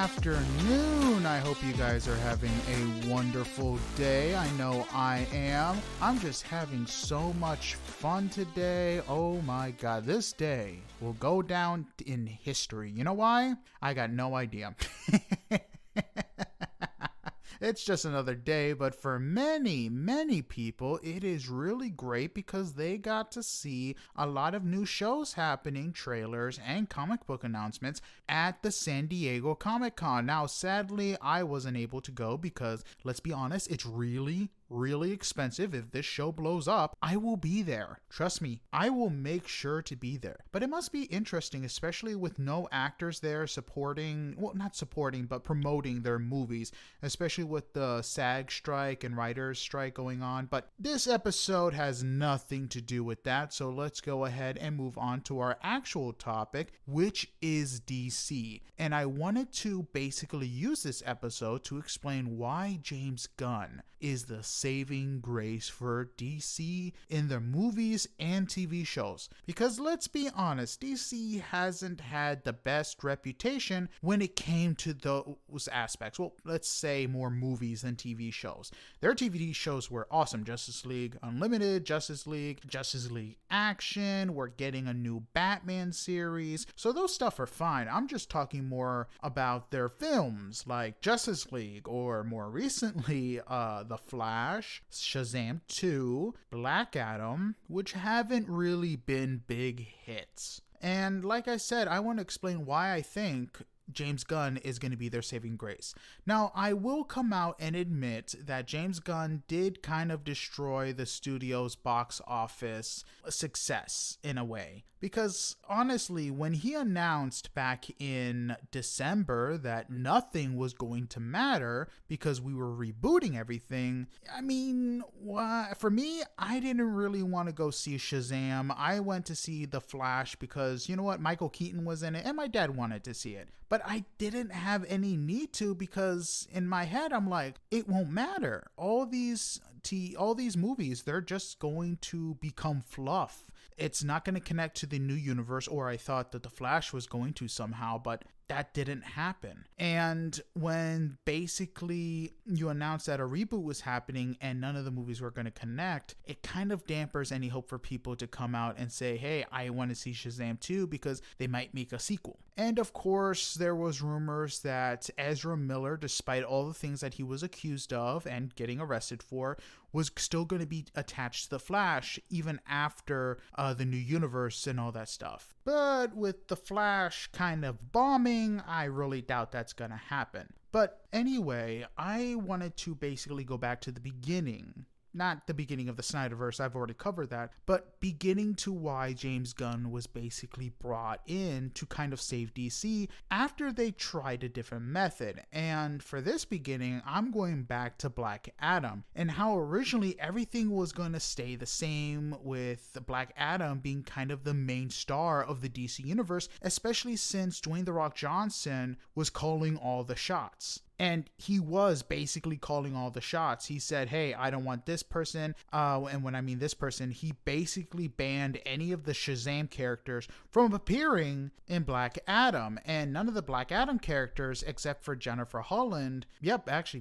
afternoon. I hope you guys are having a wonderful day. I know I am. I'm just having so much fun today. Oh my god, this day will go down in history. You know why? I got no idea. It's just another day, but for many people, it is really great because they got to see a lot of new shows happening, trailers, and comic book announcements at the San Diego Comic-Con. Now, sadly, I wasn't able to go because, let's be honest, it's really expensive. If this show blows up, I will be there. Trust me, I will make sure to be there. But it must be interesting, especially with no actors there supporting, well, not supporting, but promoting their movies, especially with the SAG strike and writers strike going on. But this episode has nothing to do with that, so let's go ahead and move on to our actual topic, which is DC. And I wanted to basically use this episode to explain why James Gunn is the saving grace for DC in their movies and TV shows. Because let's be honest, DC hasn't had the best reputation when it came to those aspects. Well, let's say more movies than TV shows. Their TV shows were awesome. Justice League Unlimited, Justice League Action, we're getting a new Batman series. So those stuff are fine. I'm just talking more about their films like Justice League, or more recently, The Flash, Shazam 2, Black Adam, which haven't really been big hits. And like I said, I want to explain why I think James Gunn is going to be their saving grace. Now, I will come out and admit that James Gunn did kind of destroy the studio's box office success in a way. Because honestly, when he announced back in December that nothing was going to matter because we were rebooting everything, I mean, for me, I didn't really want to go see Shazam. I went to see The Flash because, you know what, Michael Keaton was in it and my dad wanted to see it. But I didn't have any need to because in my head, I'm like, it won't matter. All these movies, they're just going to become fluff. It's not going to connect to the new universe, or I thought that The Flash was going to somehow, but that didn't happen. And when basically you announce that a reboot was happening and none of the movies were going to connect, it kind of dampers any hope for people to come out and say, hey, I want to see Shazam 2 because they might make a sequel. And of course, there was rumors that Ezra Miller, despite all the things that he was accused of and getting arrested for, was still going to be attached to The Flash even after the new universe and all that stuff. But with The Flash kind of bombing, I really doubt that's going to happen. But anyway, I wanted to basically go back to the beginning. Not the beginning of the Snyderverse, I've already covered that, but beginning to why James Gunn was basically brought in to kind of save DC after they tried a different method. And for this beginning, I'm going back to Black Adam and how originally everything was going to stay the same, with Black Adam being kind of the main star of the DC universe, especially since Dwayne "The Rock" Johnson was calling all the shots. And he was basically calling all the shots. He said, hey, I don't want this person. And when I mean this person, he basically banned any of the Shazam characters from appearing in Black Adam. And none of the Black Adam characters, except for Jennifer Holland,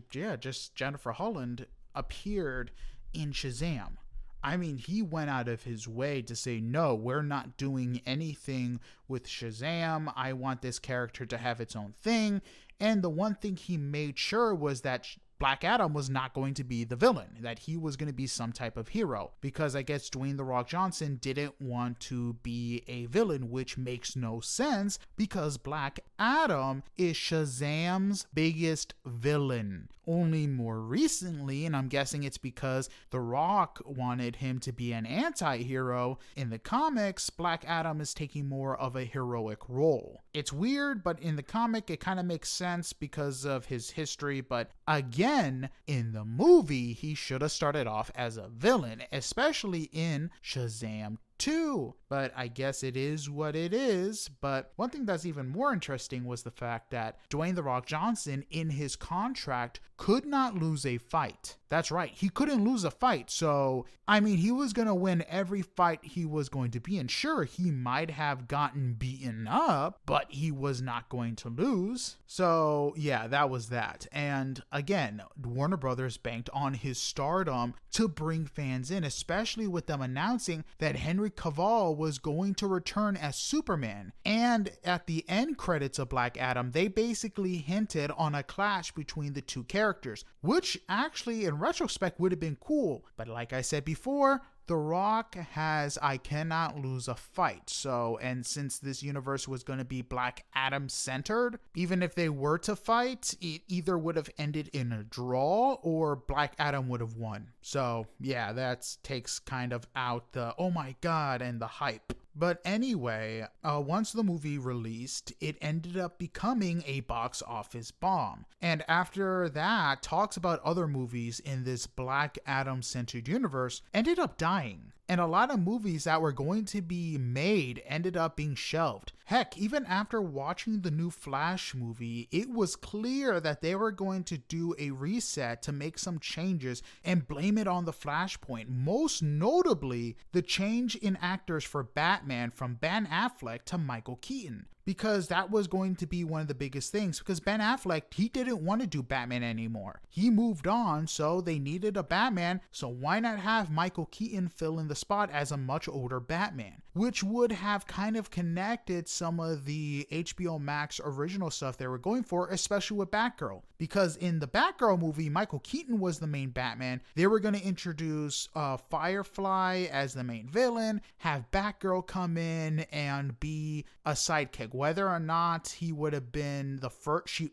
just Jennifer Holland appeared in Shazam. I mean, he went out of his way to say, no, we're not doing anything with Shazam. I want this character to have its own thing. And the one thing he made sure was that Black Adam was not going to be the villain, that he was going to be some type of hero, because I guess Dwayne "The Rock" Johnson didn't want to be a villain, which makes no sense because Black Adam is Shazam's biggest villain. Only more recently, and I'm guessing it's because The Rock wanted him to be an anti-hero, in the comics, Black Adam is taking more of a heroic role. It's weird, but in the comic, it kind of makes sense because of his history, but again, in the movie, he should have started off as a villain, especially in Shazam too. But I guess it is what it is. But one thing that's even more interesting was the fact that Dwayne "The Rock" Johnson, in his contract, could not lose a fight. That's right, he couldn't lose a fight. So, I mean, he was going to win every fight he was going to be in. Sure, he might have gotten beaten up, but he was not going to lose. So, yeah, that was that. And again, Warner Brothers banked on his stardom to bring fans in, especially with them announcing that Henry Cavill was going to return as Superman. And at the end credits of Black Adam, they basically hinted on a clash between the two characters, which actually in retrospect would have been cool. But like I said before, The Rock has I cannot lose a fight. So, and since this universe was going to be Black Adam centered, even if they were to fight, it either would have ended in a draw or Black Adam would have won. So, yeah, that takes kind of out the oh my god and the hype. But anyway, once the movie released, it ended up becoming a box office bomb. And after that, talks about other movies in this Black Adam-centered universe ended up dying. And a lot of movies that were going to be made ended up being shelved. Heck, even after watching the new Flash movie, it was clear that they were going to do a reset to make some changes and blame it on the Flashpoint. Most notably, the change in actors for Batman from Ben Affleck to Michael Keaton. Because that was going to be one of the biggest things. Because Ben Affleck, he didn't want to do Batman anymore. He moved on, so they needed a Batman. So why not have Michael Keaton fill in the spot as a much older Batman? Which would have kind of connected some of the HBO Max original stuff they were going for, especially with Batgirl. Because in the Batgirl movie, Michael Keaton was the main Batman. They were going to introduce Firefly as the main villain, have Batgirl come in and be a sidekick. Whether or not he would have been the first, she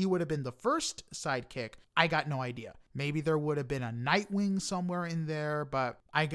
would have been the first sidekick, I got no idea. Maybe there would have been a Nightwing somewhere in there, but I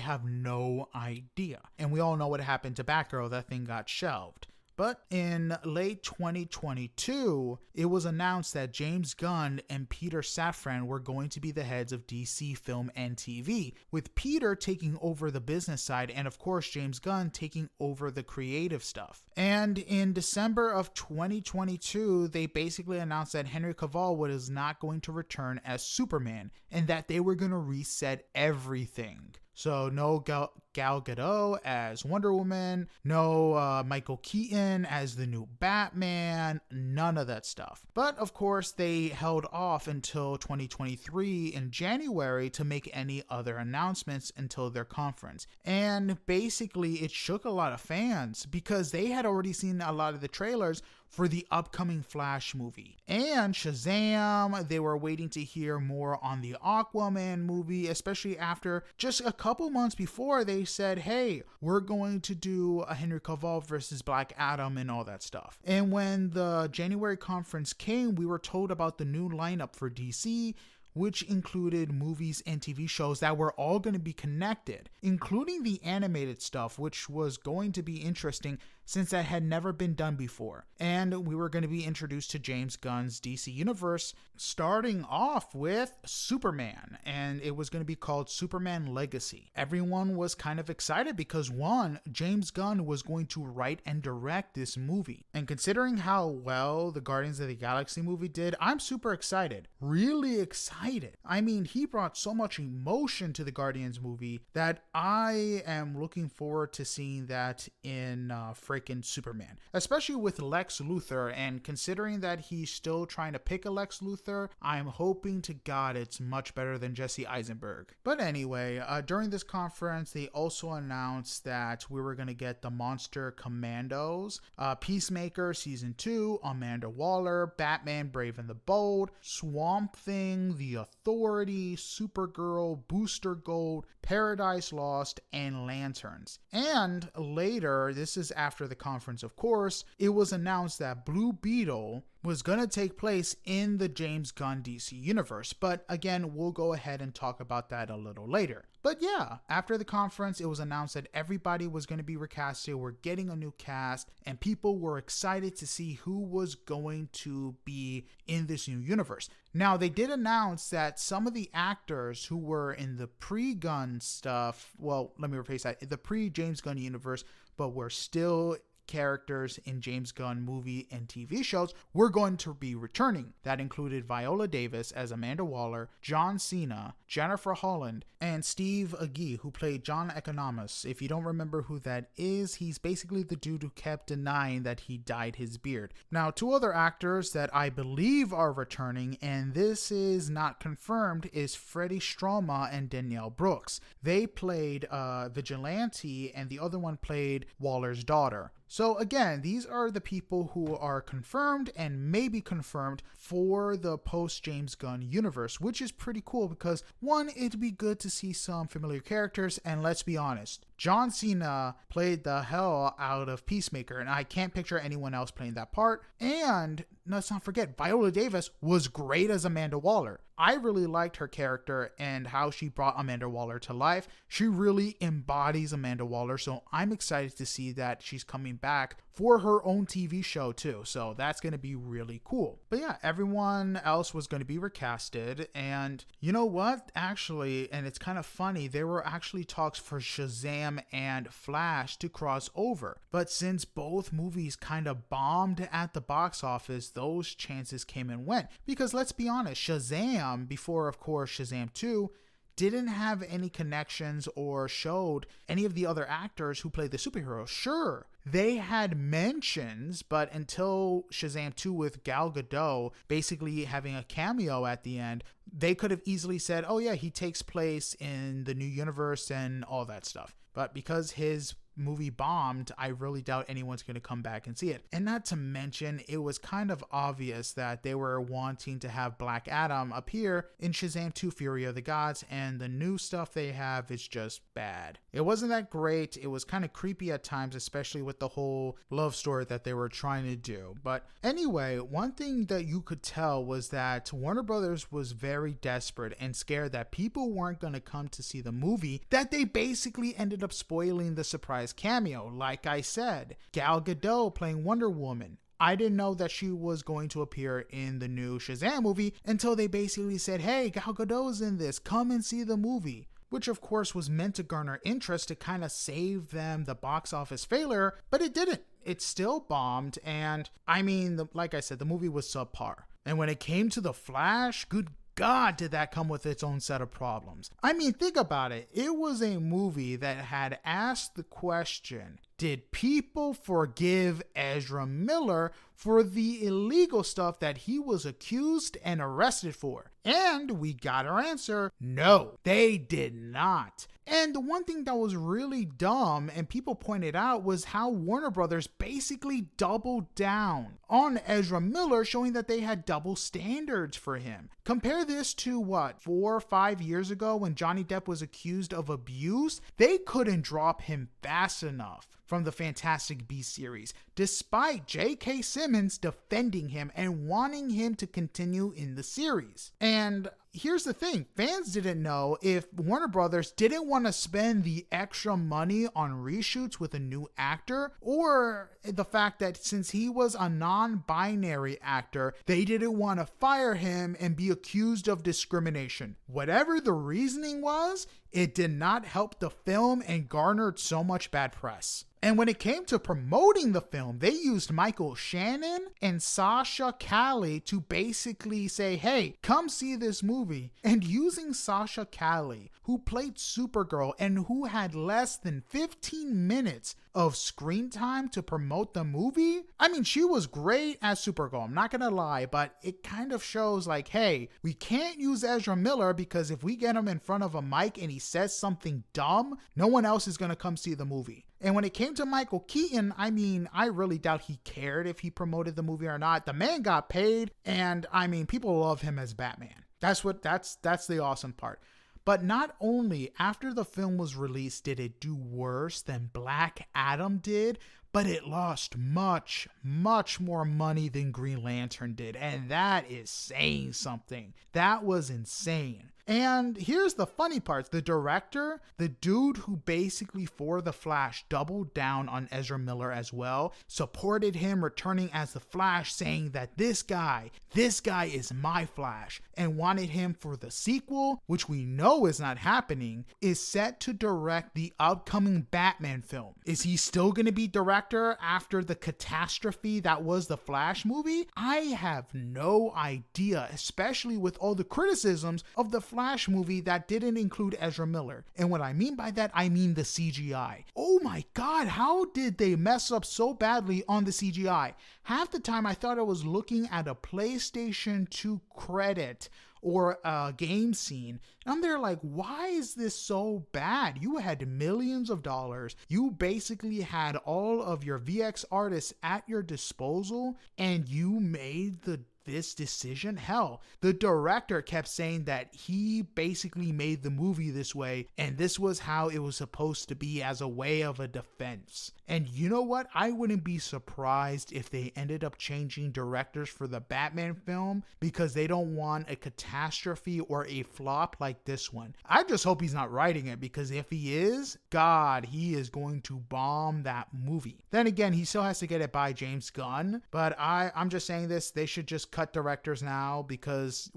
have no idea. And we all know what happened to Batgirl. That thing got shelved. But in late 2022, it was announced that James Gunn and Peter Safran were going to be the heads of DC Film and TV, with Peter taking over the business side and, of course, James Gunn taking over the creative stuff. And in December of 2022, they basically announced that Henry Cavill was not going to return as Superman and that they were going to reset everything. So no Gal Gadot as Wonder Woman, no Michael Keaton as the new Batman, none of that stuff. But of course, they held off until 2023 in January to make any other announcements until their conference. And basically, it shook a lot of fans because they had already seen a lot of the trailers for the upcoming Flash movie. And Shazam, they were waiting to hear more on the Aquaman movie, especially after just a couple months before they said, hey, we're going to do a Henry Cavill versus Black Adam and all that stuff. And when the January conference came, we were told about the new lineup for DC, which included movies and TV shows that were all going to be connected, including the animated stuff, which was going to be interesting since that had never been done before. And we were going to be introduced to James Gunn's DC Universe, starting off with Superman, and it was going to be called Superman Legacy. Everyone was kind of excited because, one, James Gunn was going to write and direct this movie. And considering how well the Guardians of the Galaxy movie did, I'm super excited. Really excited. I mean, he brought so much emotion to the Guardians movie that I am looking forward to seeing that in freaking Superman, especially with Lex Luthor. And considering that he's still trying to pick a Lex Luthor, I'm hoping to God it's much better than Jesse Eisenberg. But anyway, during this conference, they also announced that we were going to get the Monster Commandos, Peacemaker Season 2, Amanda Waller, Batman Brave and the Bold, Swamp Thing, The Authority, Supergirl, Booster Gold, Paradise Lost, and Lanterns. And later, this is after the conference, of course, it was announced that Blue Beetle was going to take place in the James Gunn DC universe. But again, we'll go ahead and talk about that a little later. But yeah, after the conference, it was announced that everybody was going to be recasted. We're getting a new cast, and people were excited to see who was going to be in this new universe. Now, they did announce that some of the actors who were in the pre-Gunn stuff, well, let me rephrase that, the pre-James Gunn universe, but were still characters in James Gunn movie and TV shows were going to be returning. That included Viola Davis as Amanda Waller, John Cena, Jennifer Holland, and Steve Agee, who played John Economos. If you don't remember who that is, he's basically the dude who kept denying that he dyed his beard. Now, two other actors that I believe are returning, and this is not confirmed, is Freddie Stroma and Danielle Brooks. They played Vigilante, and the other one played Waller's daughter. So again, these are the people who are confirmed and maybe confirmed for the post-James Gunn universe, which is pretty cool because, one, it'd be good to see some familiar characters, and let's be honest, John Cena played the hell out of Peacemaker, and I can't picture anyone else playing that part. And let's not forget, Viola Davis was great as Amanda Waller. I really liked her character and how she brought Amanda Waller to life. She really embodies Amanda Waller, so I'm excited to see that she's coming back for her own TV show too. So that's going to be really cool. But yeah, everyone else was going to be recasted. And you know what? Actually, and it's kind of funny, there were actually talks for Shazam and Flash to cross over. But since both movies kind of bombed at the box office, those chances came and went. Because let's be honest, Shazam, before of course Shazam 2, didn't have any connections or showed any of the other actors who played the superheroes. Sure, they had mentions, but until Shazam 2 with Gal Gadot basically having a cameo at the end, they could have easily said, oh yeah, he takes place in the new universe and all that stuff. But because his movie bombed, I really doubt anyone's going to come back and see it. And not to mention, it was kind of obvious that they were wanting to have Black Adam appear in Shazam 2 Fury of the Gods, and the new stuff they have is just bad. It wasn't that great. It was kind of creepy at times, especially with the whole love story that they were trying to do. But anyway, one thing that you could tell was that Warner Brothers was very desperate and scared that people weren't going to come to see the movie, that they basically ended up spoiling the surprise cameo. Like I said, Gal Gadot playing Wonder Woman. I didn't know that she was going to appear in the new Shazam movie until they basically said, hey, Gal Gadot's in this, come and see the movie. Which of course was meant to garner interest to kind of save them the box office failure, but it didn't. It still bombed, and I mean, like I said, the movie was subpar. And when it came to The Flash, good God, did that come with its own set of problems. I mean, think about it. It was a movie that had asked the question, did people forgive Ezra Miller for the illegal stuff that he was accused and arrested for? And we got our answer, no, they did not. And the one thing that was really dumb and people pointed out was how Warner Brothers basically doubled down on Ezra Miller, showing that they had double standards for him. Compare this to 4 or 5 years ago when Johnny Depp was accused of abuse. They couldn't drop him fast enough from the Fantastic Beasts series, despite J.K. Simmons defending him and wanting him to continue in the series. And here's the thing, fans didn't know if Warner Brothers didn't want to spend the extra money on reshoots with a new actor, or the fact that since he was a non-binary actor, they didn't want to fire him and be accused of discrimination. Whatever the reasoning was, it did not help the film and garnered so much bad press. And when it came to promoting the film, they used Michael Shannon and Sasha Calle to basically say, hey, come see this movie. And using Sasha Calle, who played Supergirl and who had less than 15 minutes of screen time to promote the movie. I mean, she was great as Supergirl, I'm not gonna lie, but it kind of shows like, hey, we can't use Ezra Miller because if we get him in front of a mic and he says something dumb, no one else is gonna come see the movie. And when it came to Michael Keaton, I mean, I really doubt he cared if he promoted the movie or not. The man got paid, and I mean, people love him as Batman. That's the awesome part. But not only after the film was released did it do worse than Black Adam did, but it lost much, much more money than Green Lantern did. And that is saying something. That was insane. And here's the funny part. The director, the dude who basically for The Flash doubled down on Ezra Miller as well, supported him returning as the Flash, saying that this guy is my Flash, and wanted him for the sequel, which we know is not happening, is set to direct the upcoming Batman film. Is he still going to be director after the catastrophe that was the Flash movie? I have no idea, especially with all the criticisms of the Flash movie that didn't include Ezra Miller. And what I mean by that, I mean the CGI. Oh my God, how did they mess up so badly on the CGI? Half the time I thought I was looking at a PlayStation 2 credit or a game scene. And I'm there like, why is this so bad? You had millions of dollars. You basically had all of your VX artists at your disposal, and you made this decision? Hell, the director kept saying that he basically made the movie this way, and this was how it was supposed to be as a way of a defense. And you know what? I wouldn't be surprised if they ended up changing directors for the Batman film because they don't want a catastrophe or a flop like this one. I just hope he's not writing it, because if he is, God, he is going to bomb that movie. Then again, he still has to get it by James Gunn, but I'm just saying this, they should just cut directors now, because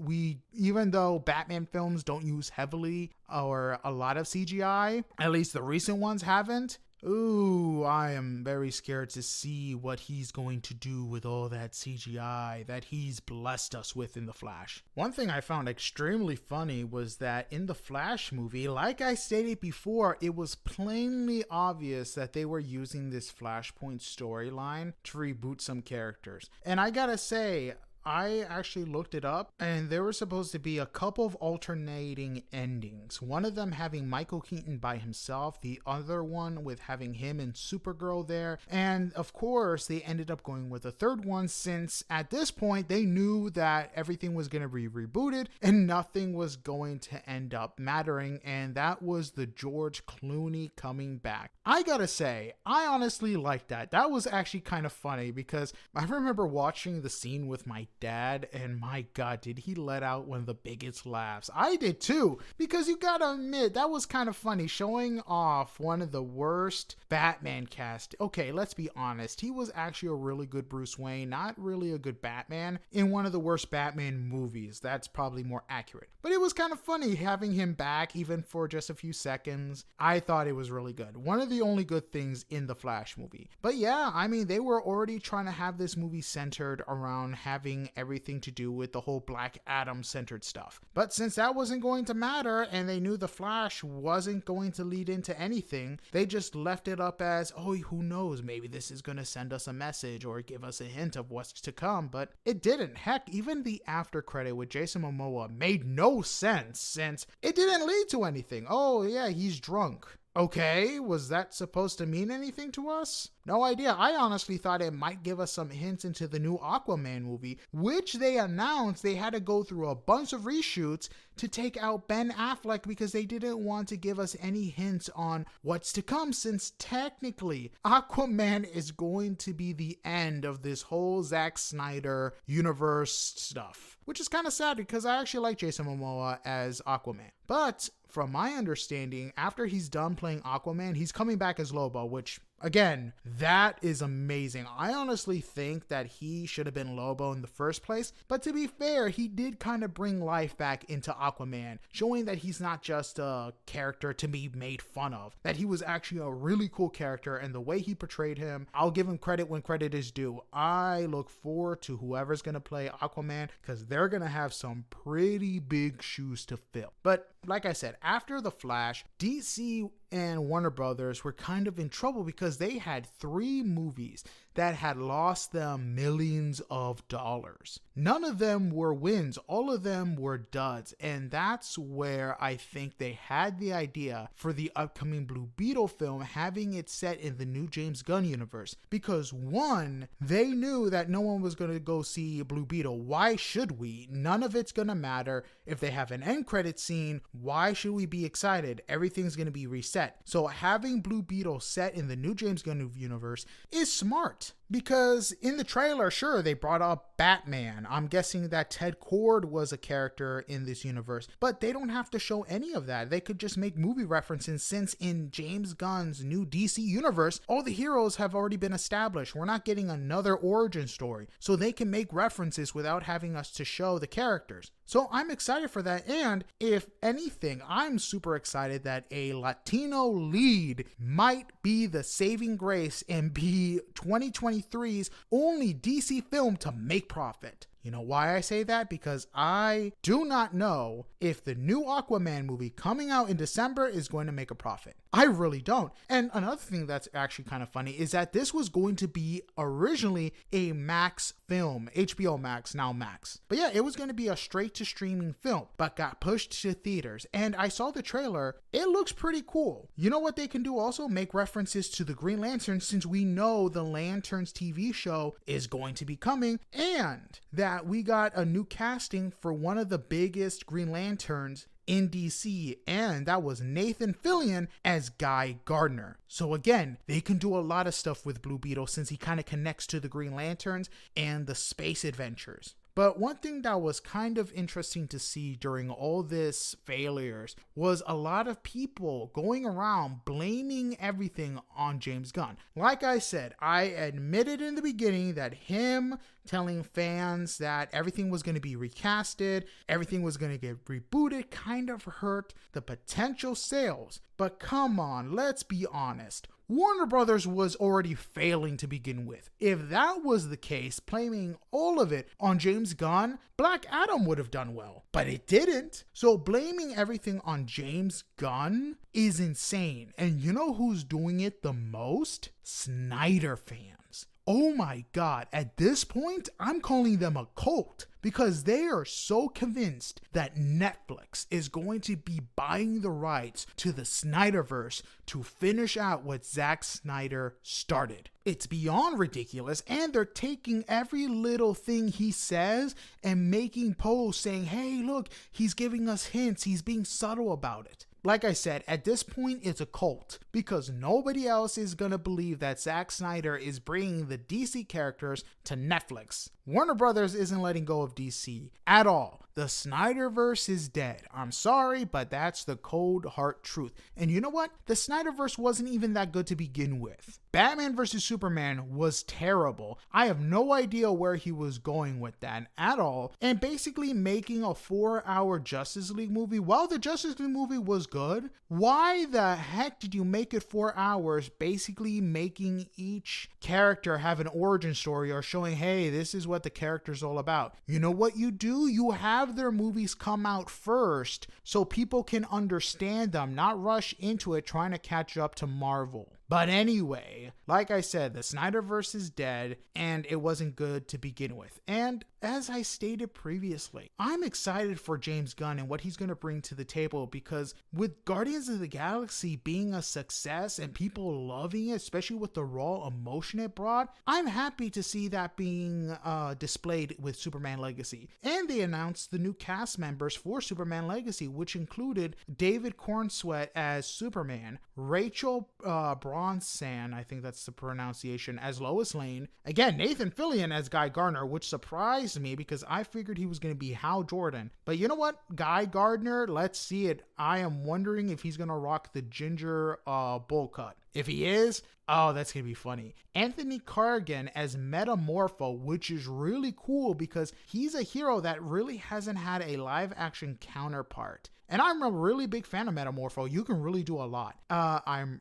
even though Batman films don't use heavily or a lot of CGI, at least the recent ones haven't. Ooh, I am very scared to see what he's going to do with all that CGI that he's blessed us with in The Flash. One thing I found extremely funny was that in the Flash movie, like I stated before, it was plainly obvious that they were using this Flashpoint storyline to reboot some characters. And I gotta say, I actually looked it up, and there were supposed to be a couple of alternating endings. One of them having Michael Keaton by himself, the other one with having him and Supergirl there. And of course, they ended up going with a third one, since at this point they knew that everything was going to be rebooted and nothing was going to end up mattering. And that was the George Clooney coming back. I gotta say, I honestly liked that. That was actually kind of funny, because I remember watching the scene with my dad, and my God, did he let out one of the biggest laughs. I did too, because you gotta admit, that was kind of funny, showing off one of the worst Batman cast. Okay, let's be honest, he was actually a really good Bruce Wayne, not really a good Batman, in one of the worst Batman movies. That's probably more accurate. But it was kind of funny having him back, even for just a few seconds. I thought it was really good. One of the only good things in the Flash movie. But yeah, I mean, they were already trying to have this movie centered around having everything to do with the whole Black Adam centered stuff. But since that wasn't going to matter, and they knew the Flash wasn't going to lead into anything, they just left it up as, oh, who knows, maybe this is going to send us a message or give us a hint of what's to come. But it didn't. Heck, even the after credit with Jason Momoa made no sense, since it didn't lead to anything. Oh yeah, he's drunk. Okay, was that supposed to mean anything to us? No idea. I honestly thought it might give us some hints into the new Aquaman movie, which they announced they had to go through a bunch of reshoots to take out Ben Affleck, because they didn't want to give us any hints on what's to come, since technically Aquaman is going to be the end of this whole Zack Snyder universe stuff, which is kind of sad, because I actually like Jason Momoa as Aquaman. But from my understanding, after he's done playing Aquaman, he's coming back as Lobo, which, again, that is amazing. I honestly think that he should have been Lobo in the first place, but to be fair, he did kind of bring life back into Aquaman, showing that he's not just a character to be made fun of, that he was actually a really cool character, and the way he portrayed him, I'll give him credit when credit is due. I look forward to whoever's going to play Aquaman, because they're going to have some pretty big shoes to fill. But like I said, after The Flash, DC and Warner Brothers were kind of in trouble, because they had 3 movies that had lost them millions of dollars. None of them were wins, all of them were duds, and that's where I think they had the idea for the upcoming Blue Beetle film, having it set in the new James Gunn universe. Because one, they knew that no one was going to go see Blue Beetle. Why should we? None of it's going to matter. If they have an end credit scene, Why should we be excited? Everything's going to be reset. So having Blue Beetle set in the new James Gunn universe is smart. Because in the trailer, sure, they brought up Batman. I'm guessing that Ted Kord was a character in this universe. But they don't have to show any of that. They could just make movie references, since in James Gunn's new DC universe, all the heroes have already been established. We're not getting another origin story. So they can make references without having us to show the characters. So I'm excited for that. And if anything, I'm super excited that a Latino lead might be the saving grace and be 2023's only DC film to make profit. You know why I say that? Because I do not know if the new Aquaman movie coming out in December is going to make a profit. I really don't. And another thing that's actually kind of funny is that this was going to be originally a Max film, HBO Max, now Max. But yeah, it was going to be a straight to streaming film, but got pushed to theaters. And I saw the trailer. It looks pretty cool. You know what they can do also? Make references to the Green Lantern, since we know the Lanterns TV show is going to be coming, and that we got a new casting for one of the biggest Green Lanterns in DC, and that was Nathan Fillion as Guy Gardner. So again, they can do a lot of stuff with Blue Beetle, since he kind of connects to the Green Lanterns and the space adventures. But one thing that was kind of interesting to see during all this failures was a lot of people going around blaming everything on James Gunn. Like I said, I admitted in the beginning that him telling fans that everything was going to be recasted, everything was going to get rebooted, kind of hurt the potential sales. But come on, let's be honest. Warner Brothers was already failing to begin with. If that was the case, blaming all of it on James Gunn, Black Adam would have done well. But it didn't. So blaming everything on James Gunn is insane. And you know who's doing it the most? Snyder fans. Oh my God, at this point, I'm calling them a cult, because they are so convinced that Netflix is going to be buying the rights to the Snyderverse to finish out what Zack Snyder started. It's beyond ridiculous, and they're taking every little thing he says and making posts saying, hey, look, he's giving us hints, he's being subtle about it. Like I said, at this point, it's a cult, because nobody else is going to believe that Zack Snyder is bringing the DC characters to Netflix. Warner Brothers isn't letting go of DC at all. The Snyderverse is dead. I'm sorry, but that's the cold hard truth. And you know what? The Snyderverse wasn't even that good to begin with. Batman vs. Superman was terrible. I have no idea where he was going with that at all. And basically making a 4-hour Justice League movie, while the Justice League movie was good, why the heck did you make it 4 hours, basically making each character have an origin story or showing, hey, this is what the character's all about? You know what you do? You have their movies come out first so people can understand them, not rush into it trying to catch up to Marvel. But anyway, like I said, the Snyderverse is dead, and it wasn't good to begin with. And as I stated previously, I'm excited for James Gunn and what he's going to bring to the table, because with Guardians of the Galaxy being a success and people loving it, especially with the raw emotion it brought, I'm happy to see that being displayed with Superman Legacy. And they announced the new cast members for Superman Legacy, which included David Cornsweet as Superman, Rachel Bronson, I think that's the pronunciation, as Lois Lane. Again, Nathan Fillion as Guy Gardner, which surprised me because I figured he was going to be Hal Jordan. But you know what? Guy Gardner, let's see it. I am wondering if he's going to rock the ginger bowl cut. If he is, oh, that's going to be funny. Anthony Carrigan as Metamorpho, which is really cool because he's a hero that really hasn't had a live action counterpart. And I'm a really big fan of Metamorpho. You can really do a lot. I'm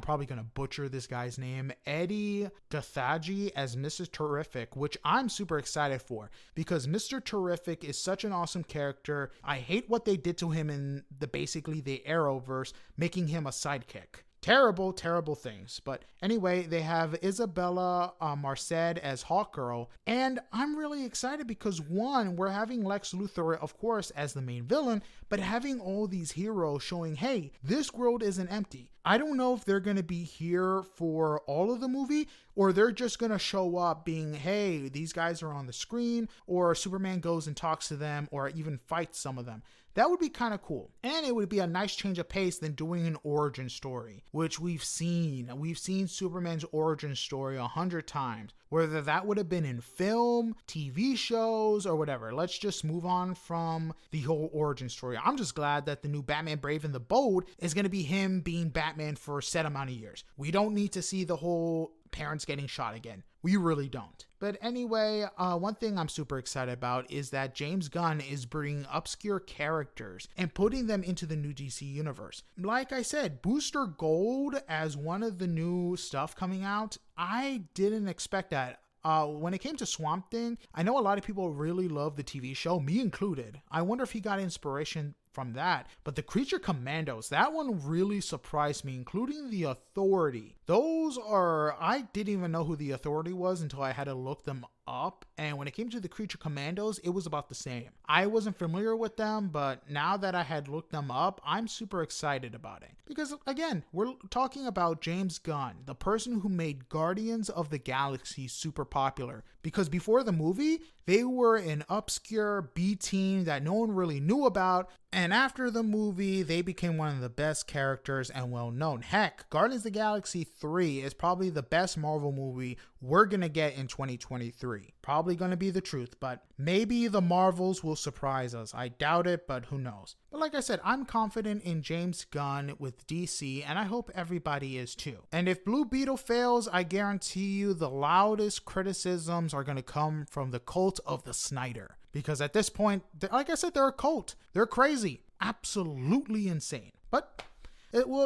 probably going to butcher this guy's name. Eddie Dathaji as Mr. Terrific, which I'm super excited for because Mr. Terrific is such an awesome character. I hate what they did to him in basically the Arrowverse, making him a sidekick. Terrible things. But anyway, they have Isabella Marced as Hawkgirl. And I'm really excited because, one, we're having Lex Luthor, of course, as the main villain, but having all these heroes showing, hey, this world isn't empty. I don't know if they're going to be here for all of the movie, or they're just going to show up being, hey, these guys are on the screen, or Superman goes and talks to them, or even fights some of them. That would be kind of cool. And it would be a nice change of pace than doing an origin story, which we've seen. We've seen Superman's origin story 100 times. Whether that would have been in film, TV shows, or whatever. Let's just move on from the whole origin story. I'm just glad that the new Batman Brave and the Bold is going to be him being Batman for a set amount of years. We don't need to see the whole parents getting shot again. We really don't. But anyway, one thing I'm super excited about is that James Gunn is bringing obscure characters and putting them into the new DC universe. Like I said, Booster Gold as one of the new stuff coming out, I didn't expect that. When it came to Swamp Thing, I know a lot of people really love the TV show, me included. I wonder if he got inspiration from that. But the Creature Commandos, that one really surprised me, including the Authority. I didn't even know who the Authority was until I had to look them up. And when it came to the Creature Commandos, it was about the same. I wasn't familiar with them, but now that I had looked them up, I'm super excited about it. Because again, we're talking about James Gunn, the person who made Guardians of the Galaxy super popular. Because before the movie, they were an obscure B team that no one really knew about. And after the movie, they became one of the best characters and well known. Heck, Guardians of the Galaxy 3 is probably the best Marvel movie we're going to get in 2023. Probably going to be the truth, but maybe the Marvels will surprise us. I doubt it, but who knows. But like I said, I'm confident in James Gunn with DC, and I hope everybody is too. And if Blue Beetle fails, I guarantee you the loudest criticisms are going to come from the cult of the Snyder. Because at this point, like I said, they're a cult. They're crazy. Absolutely insane. But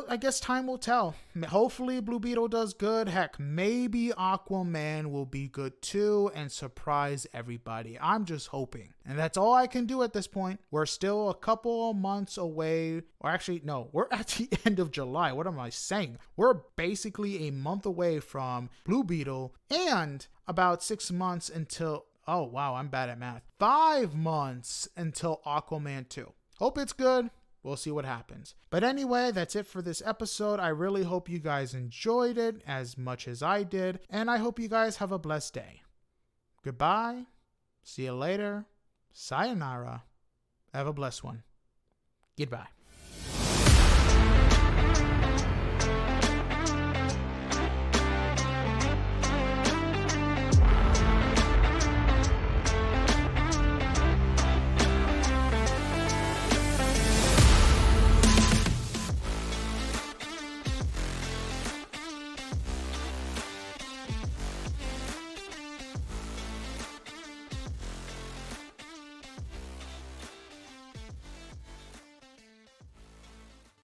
I guess time will tell. Hopefully Blue Beetle does good. Heck, maybe Aquaman will be good too and surprise everybody. I'm just hoping. And that's all I can do at this point. We're still a couple of months away. Or actually, no, we're at the end of July. What am I saying? We're basically a month away from Blue Beetle and about 6 months until... Oh, wow, I'm bad at math. 5 months until Aquaman 2. Hope it's good. We'll see what happens. But anyway, that's it for this episode. I really hope you guys enjoyed it as much as I did. And I hope you guys have a blessed day. Goodbye. See you later. Sayonara. Have a blessed one. Goodbye.